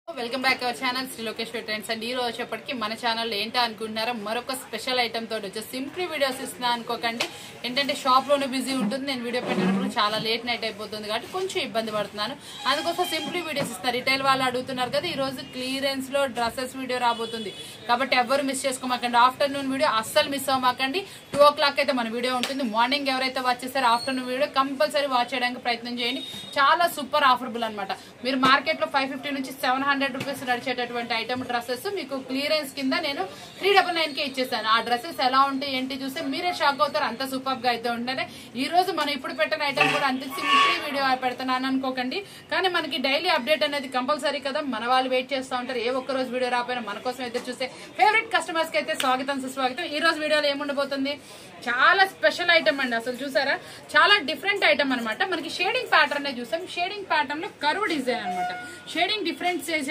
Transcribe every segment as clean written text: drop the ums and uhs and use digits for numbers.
Welcome back our channel Shri Lokeshwar trends and ఈ రోజు వచ్చేప్పటికి మన ఛానల్ ఏంటో అనుకుంటున్నారా మరొక స్పెషల్ ఐటమ్ తోటి వచ్చి సింప్లీ వీడియోస్ ఇస్తున్నా అనుకోకండి. ఏంటంటే షాప్ లోనే బిజీ ఉంటుంది, నేను వీడియో పెట్టినప్పుడు చాలా లేట్ నైట్ అయిపోతుంది కాబట్టి కొంచెం ఇబ్బంది పడుతున్నాను. అందుకోసం సింప్లీ వీడియోస్ ఇస్తున్నా. రిటైల్ వాళ్ళు అడుగుతున్నారు కదా, ఈ రోజు క్లియరెన్స్ లో డ్రెస్సెస్ వీడియో రాబోతుంది కాబట్టి ఎవరు మిస్ చేసుకోమాకండి. ఆఫ్టర్నూన్ వీడియో అస్సలు మిస్ అవ్వమాకండి. 2 o'clock అయితే మన వీడియో ఉంటుంది. మార్నింగ్ ఎవరైతే వాచ్ చేస్తారో ఆఫ్టర్నూన్ వీడియో కంపల్సరీ వాచ్ చేయడానికి ప్రయత్నం చేయండి. చాలా సూపర్ ఆఫర్బుల్ అనమాట. మీరు మార్కెట్ లో 550 నుంచి 700 రూపీస్ నడిచేటటువంటి ఐటమ్ డ్రెస్సెస్ మీకు క్లియరెన్స్ కింద నేను 399 కే ఇచ్చేసాను. ఆ డ్రెస్సెస్ ఎలా ఉంటాయి ఏంటి చూస్తే మీరే షాక్ అవుతారు. అంత సూపర్ గా అయితే ఉంటేనే ఈ రోజు మనం ఇప్పుడు పెట్టిన ఐటమ్ కూడా అంతే సింపుల్ వీడియో పెడతాను అనుకోకండి. కానీ మనకి డైలీ అప్డేట్ అనేది కంపల్సరీ కదా, మన వాళ్ళు వెయిట్ చేస్తూ ఉంటారు. ఏ ఒక్క రోజు వీడియో రాపోయినా మన కోసం అయితే చూస్తే ఫేవరెట్ కస్టమర్స్ కి అయితే స్వాగతం సుస్వాగతం. ఈ రోజు వీడియోలో ఏముండబోతుంది, చాలా స్పెషల్ ఐటమ్ అండి. అసలు చూసారా, చాలా డిఫరెంట్ ఐటమ్ అనమాట. మనకి షేడింగ్ ప్యాటర్న్ చూసాం. షేడింగ్ ప్యాటర్న్ లో కర్వ్ డిజైన్ అనమాట. షేడింగ్ డిఫరెంట్ చేసాక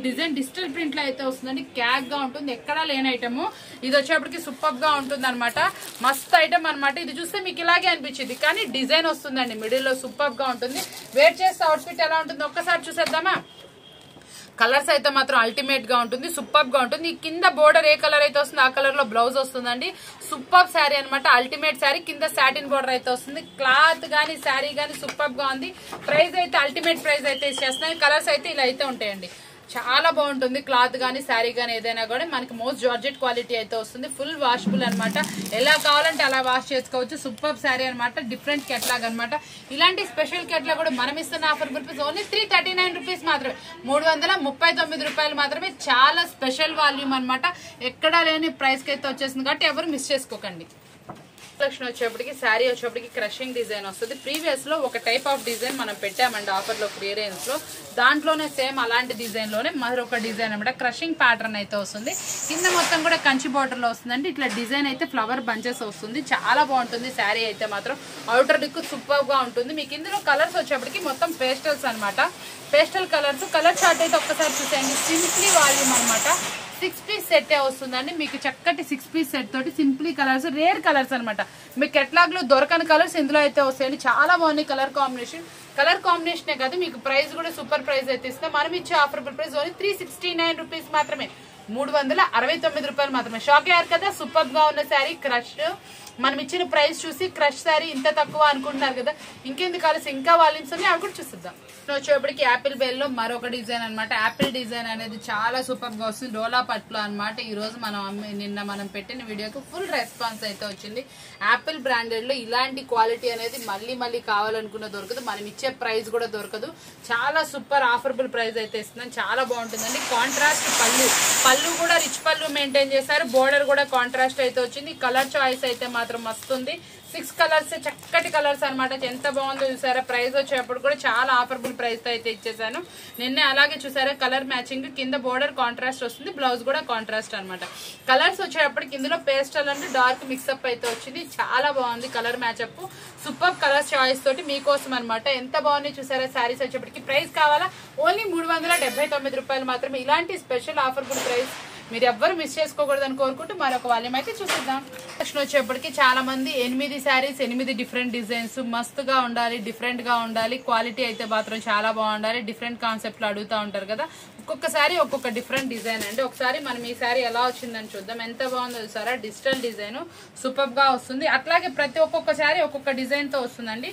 డిజైన్ డిజిటల్ ప్రింట్ లో అయితే వస్తుందండి. క్యాక్ గా ఉంటుంది, ఎక్కడా లేని ఐటమ్. ఇది వచ్చేప్పటికి సూపర్ గా ఉంటుంది అనమాట. మస్త్ ఐటమ్ అనమాట. ఇది చూస్తే మీకు ఇలాగే అనిపించింది కానీ డిజైన్ వస్తుందండి మిడిల్ లో. సూపర్ గా ఉంటుంది. వేర్ చేస్తే అవుట్ఫిట్ ఎలా ఉంటుంది ఒక్కసారి చూసేద్దామా. కలర్స్ అయితే మాత్రం అల్టిమేట్ గా ఉంటుంది, సూపర్ గా ఉంటుంది. ఈ కింద బోర్డర్ ఏ కలర్ అయితే వస్తుంది ఆ కలర్ లో బ్లౌజ్ వస్తుందండి. సూపర్ శారీ అనమాట, అల్టిమేట్ శారీ. కింద సాటిన్ బోర్డర్ అయితే వస్తుంది. క్లాత్ గానీ శారీ గానీ సూపర్ గా ఉంది. ప్రైస్ అయితే అల్టిమేట్ ప్రైస్ అయితే ఇచ్చేస్తున్నాయి. కలర్స్ అయితే ఇలా అయితే ఉంటాయండి. చాలా బాగుంటుంది. క్లాత్ గానీ శారీ గానీ ఏదైనా కూడా మనకి మోస్ట్ జార్జెట్ క్వాలిటీ అయితే వస్తుంది. ఫుల్ వాషబుల్ అనమాట. ఎలా కావాలంటే అలా వాష్ చేసుకోవచ్చు. సూపర్ శారీ అనమాట. డిఫరెంట్ కెట్లాగ్ అనమాట. ఇలాంటి స్పెషల్ కెట్లాగ్ కూడా మనం ఇస్తున్న ఆఫర్ రూపీస్ ఓన్లీ 339 రూపీస్ మాత్రమే, 339 రూపాయలు మాత్రమే. చాలా స్పెషల్ వాల్యూమ్ అనమాట. ఎక్కడా లేని ప్రైస్ కి అయితే వచ్చేసింది కాబట్టి ఎవరు మిస్ చేసుకోకండి. కలెక్షన్ వచ్చేప్పటికి శారీ వచ్చేప్పటికి క్రషింగ్ డిజైన్ వస్తుంది. ప్రీవియస్ లో ఒక టైప్ ఆఫ్ డిజైన్ మనం పెట్టామండి ఆఫర్ లో క్లియరెన్స్ లో. దాంట్లోనే సేమ్ అలాంటి డిజైన్ లోనే మరొక డిజైన్ అనమాట. క్రషింగ్ ప్యాటర్న్ అయితే వస్తుంది. కింద మొత్తం కూడా కంచి బార్డర్ లో వస్తుందండి. ఇట్లా డిజైన్ అయితే ఫ్లవర్ బంచెస్ వస్తుంది. చాలా బాగుంటుంది శారీ అయితే మాత్రం. అవుటర్ లుక్ సూపర్ గా ఉంటుంది. మీకు ఇందులో కలర్స్ వచ్చేప్పటికి మొత్తం పేస్టల్స్ అనమాట. Pastel colours. కలర్ చార్ట్ అయితే ఒక్కసారి చూసేయండి. సింప్లీ వాల్యూమ్ అనమాట. 6 పీస్ సెట్ వస్తుందండి. మీకు చక్కటి 6 పీస్ సెట్ తోటి సింప్లీ కలర్స్, రేర్ కలర్స్ అనమాట. మీకు కెట్లాగ్ లో దొరకని కలర్స్ ఇందులో అయితే వస్తాయండి. చాలా బాగున్నాయి కలర్ కాంబినేషన్. కలర్ కాంబినేషనే కాదు, మీకు ప్రైస్ కూడా సూపర్ ప్రైస్ అయితే ఇస్తాం. మనం ఇచ్చే ఆఫర్బుల్ ప్రైస్ ఓన్లీ 369 రూపీస్ మాత్రమే, 369 రూపాయలు మాత్రమే. షాక్ అయ్యారు కదా, సూపర్ గా ఉన్న శారీ క్రష్. మనం ఇచ్చిన ప్రైస్ చూసి క్రష్ శారీ ఇంత తక్కువ అనుకుంటున్నారు కదా, ఇంకెందుకు కలిసి ఇంకా వాల్యూమ్స్ ఉన్నాయి అవి కూడా చూసిద్దాం. వచ్చేప్పటికి యాపిల్ బెల్ లో మరొక డిజైన్ అనమాట. యాపిల్ డిజైన్ అనేది చాలా సూపర్ గా వస్తుంది. డోలా పట్లో అనమాట. ఈ రోజు నిన్న మనం పెట్టిన వీడియోకి ఫుల్ రెస్పాన్స్ అయితే వచ్చింది. యాపిల్ బ్రాండెడ్ లో ఇలాంటి క్వాలిటీ అనేది మళ్ళీ మళ్ళీ కావాలనుకున్న దొరకదు. మనం ఇచ్చే ప్రైస్ కూడా దొరకదు. చాలా సూపర్ ఆఫర్బుల్ ప్రైస్ అయితే ఇస్తున్నాం. చాలా బాగుంటుందండి. కాంట్రాస్ట్ పళ్ళు కూడా రిచ్ పళ్ళు మెయింటైన్ చేశారు. బోర్డర్ కూడా కాంట్రాస్ట్ అయితే వచ్చింది. కలర్ చాయిస్ అయితే మాత్రం మస్తుంది. 6 కలర్స్, చక్కటి కలర్స్ అనమాట. ఎంత బాగుందో చూసారా. ప్రైస్ వచ్చేటప్పుడు కూడా చాలా ఆఫర్బుల్ ప్రైస్ తో అయితే ఇచ్చేసాను. నిన్నే అలాగే చూసారా, కలర్ మ్యాచింగ్. కింద బోర్డర్ కాంట్రాస్ట్ వస్తుంది, బ్లౌజ్ కూడా కాంట్రాస్ట్ అనమాట. కలర్స్ వచ్చేటప్పటికి ఇందులో పేస్టల్ అంటే డార్క్ మిక్సప్ అయితే వచ్చింది. చాలా బాగుంది కలర్ మ్యాచ్అప్. సూపర్ కలర్ చాయిస్ తోటి మీకోసం అనమాట. ఎంత బాగున్నాయి చూసారా శారీస్ వచ్చేప్పటికి. ప్రైస్ కావాలా, ఓన్లీ 379 రూపాయలు మాత్రమే. ఇలాంటి స్పెషల్ ఆఫర్బుల్ ప్రైస్ మీరు ఎవ్వరు మిస్ చేసుకోకూడదని కోరుకుంటూ మరొక వాల్యూమ్ అయితే చూసిద్దాం. నెక్స్ట్ వచ్చేప్పటికి చాలా మంది 8 శారీస్, 8 డిఫరెంట్ డిజైన్స్, మస్తుగా ఉండాలి, డిఫరెంట్ గా ఉండాలి, క్వాలిటీ అయితే మాత్రం చాలా బాగుండాలి, డిఫరెంట్ కాన్సెప్ట్ లో అడుగుతూ ఉంటారు కదా. ఒక్కొక్క శారీ ఒక్కొక్క డిఫరెంట్ డిజైన్ అండి. ఒకసారి మనం ఈ శారీ ఎలా వచ్చిందని చూద్దాం. ఎంత బాగుందో చూసారా. డిజిటల్ డిజైన్ సూపర్ గా వస్తుంది. అట్లాగే ప్రతి ఒక్కొక్క శారీ ఒక్కొక్క డిజైన్ తో వస్తుందండి.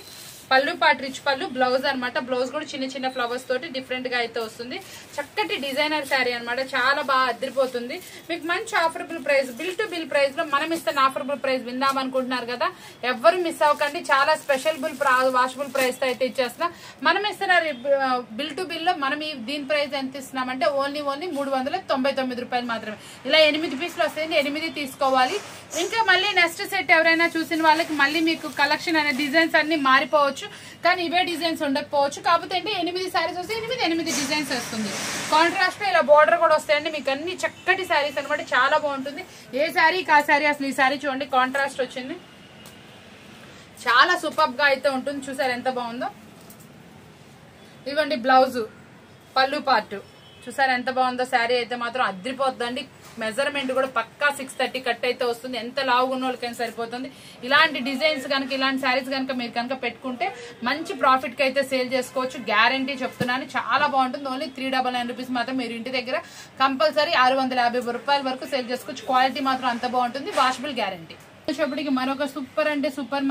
పళ్ళు పాటు రిచ్ పళ్ళు, బ్లౌజ్ అనమాట. బ్లౌజ్ కూడా చిన్న చిన్న ఫ్లవర్స్ తోటి డిఫరెంట్ గా అయితే వస్తుంది. చక్కటి డిజైనర్ శారీ అనమాట. చాలా బాగా అదిరిపోతుంది. మీకు మంచి offerable price, bill to bill price లో మనం ఇస్తున్న ఆఫరబుల్ ప్రైస్ విందాం అనుకుంటున్నారు కదా, ఎవ్వరు మిస్ అవ్వకండి. చాలా స్పెషల్ వాషబుల్ ప్రైస్ తో అయితే ఇచ్చేస్తున్నాం. మనం ఇస్తున్న బిల్ టు బిల్ లో మనం దీని ప్రైస్ ఎంత ఇస్తున్నామంటే ఓన్లీ 399 రూపాయలు మాత్రమే. ఇలా 8 పీసులు వస్తాయండి. 8 తీసుకోవాలి. ఇంకా మళ్ళీ నెక్స్ట్ సెట్ ఎవరైనా చూసిన వాళ్ళకి మళ్ళీ మీకు కలెక్షన్ అనే డిజైన్స్ అన్ని మారిపోవచ్చు, కానీ ఇవే డిజైన్స్ ఉండకపోవచ్చు. కాకపోతే అంటే 8 శారీస్ వస్తే 8 డిజైన్స్ వస్తుంది. కాంట్రాస్ట్ ఇలా బోర్డర్ కూడా వస్తాయండి. మీకు అన్ని చక్కటి శారీస్ అనమాట. చాలా బాగుంటుంది. ఏ శారీ కా శారీ. అసలు ఈ శారీ చూడండి, కాంట్రాస్ట్ వచ్చింది. చాలా సూపర్ గా అయితే ఉంటుంది. చూసారు ఎంత బాగుందో. ఇవ్వండి బ్లౌజ్, పళ్ళు పార్ట్ చూసారు ఎంత బాగుందో శారీ అయితే మాత్రం అద్రిపోతుందండి. మెజర్మెంట్ కూడా పక్కా 630 కట్ అయితే వస్తుంది. ఎంత లావుగా ఉన్న వాళ్ళకైనా సరిపోతుంది. ఇలాంటి డిజైన్స్ కనుక ఇలాంటి శారీస్ కనుక మీరు కనుక పెట్టుకుంటే మంచి ప్రాఫిట్ కి అయితే సేల్ చేసుకోవచ్చు. గ్యారంటీ చెప్తున్నాను, చాలా బాగుంటుంది. ఓన్లీ 399 రూపీస్ మాత్రం మీరు ఇంటి దగ్గర కంపల్సరీ 650 రూపాయల వరకు సేల్ చేసుకోవచ్చు. క్వాలిటీ మాత్రం అంత బాగుంటుంది. Washable guarantee. వచ్చేప్పటికి మరొక సూపర్ అంటే సూపర్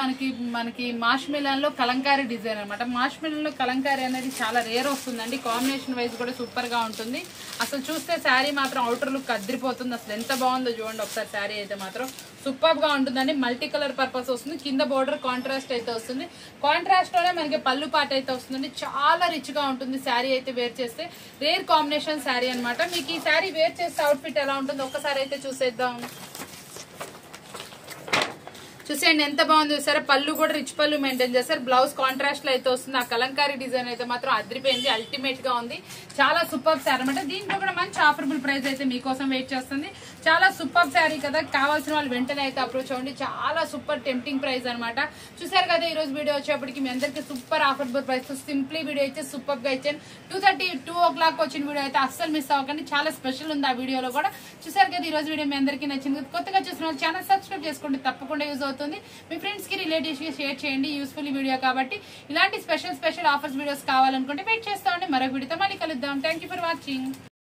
మనకి మాష్ మిలన్ లో కలంకారీ డిజైన్ అనమాట. మాష్ మిలన్ లో కలంకారీ అనేది చాలా రేర్ వస్తుందండి. కాంబినేషన్ వైజ్ కూడా సూపర్ గా ఉంటుంది. అసలు చూస్తే శారీ మాత్రం అవుటర్ లుక్ అదిరిపోతుంది. అసలు ఎంత బాగుందో చూడండి ఒకసారి. శారీ అయితే మాత్రం సూపర్ గా ఉంటుందండి. మల్టీ కలర్ పర్పస్ వస్తుంది. కింద బోర్డర్ కాంట్రాస్ట్ అయితే వస్తుంది. కాంట్రాస్ట్ లోనే మనకి పళ్ళు పాట అయితే వస్తుందండి. చాలా రిచ్ గా ఉంటుంది శారీ అయితే వేర్ చేస్తే. రేర్ కాంబినేషన్ శారీ అనమాట. మీకు ఈ శారీ వేర్ చేస్తే అవుట్ఫిట్ ఎలా ఉంటుందో ఒక్కసారి అయితే చూసేద్దాం. చూసేయండి ఎంత బాగుంది చూసారా. పళ్ళు కూడా రిచ్ పళ్ళు మెయింటైన్ చేస్తారు. బ్లౌజ్ కాంట్రాస్ట్ లో అయితే వస్తుంది. ఆ కలంకారీ డిజైన్ అయితే మాత్రం అదిరిపోయింది. అల్టిమేట్ గా ఉంది. చాలా సూపర్ శారీ అనమాట. దీంట్లో కూడా మంచి ఆఫరబుల్ ప్రైస్ అయితే మీకోసం వెయిట్ చేస్తుంది. చాలా సూపర్ శారీ కదా, కావాల్సిన వాళ్ళు వెంటనే అయితే అప్రోచ్ అవ్వండి. చాలా సూపర్ టెంప్టింగ్ ప్రైస్ అనమాట. చూసారు కదా ఈ రోజు వీడియో వచ్చేప్పటికి మీ అందరికి super offerable price. Simply video అయితే సూపర్ గా ఇచ్చాను. 2 o'clock వచ్చిన వీడియో అయితే అస్సలు మిస్ అవ్వకండి. చాలా స్పెషల్ ఉంది ఆ వీడియోలో కూడా. చూసారు కదా ఈ రోజు వీడియో మీ అందరికీ నచ్చింది. కొత్తగా చూసిన వాళ్ళు ఛానల్ సబ్స్క్రైబ్ చేసుకోండి. తప్పకుండా యూజ్ అవుతుంది. మీ ఫ్రెండ్స్ కి రిలేటివ్స్ కి షేర్ చేయండి. యూస్ఫుల్ వీడియో కాబట్టి. ఇలాంటి స్పెషల్ ఆఫర్స్ వీడియోస్ కావాలనుకుంటే వెయిట్ చేస్తామండి. మరొక వీడియోతో మళ్ళీ కలుద్దాం. Thank you for watching.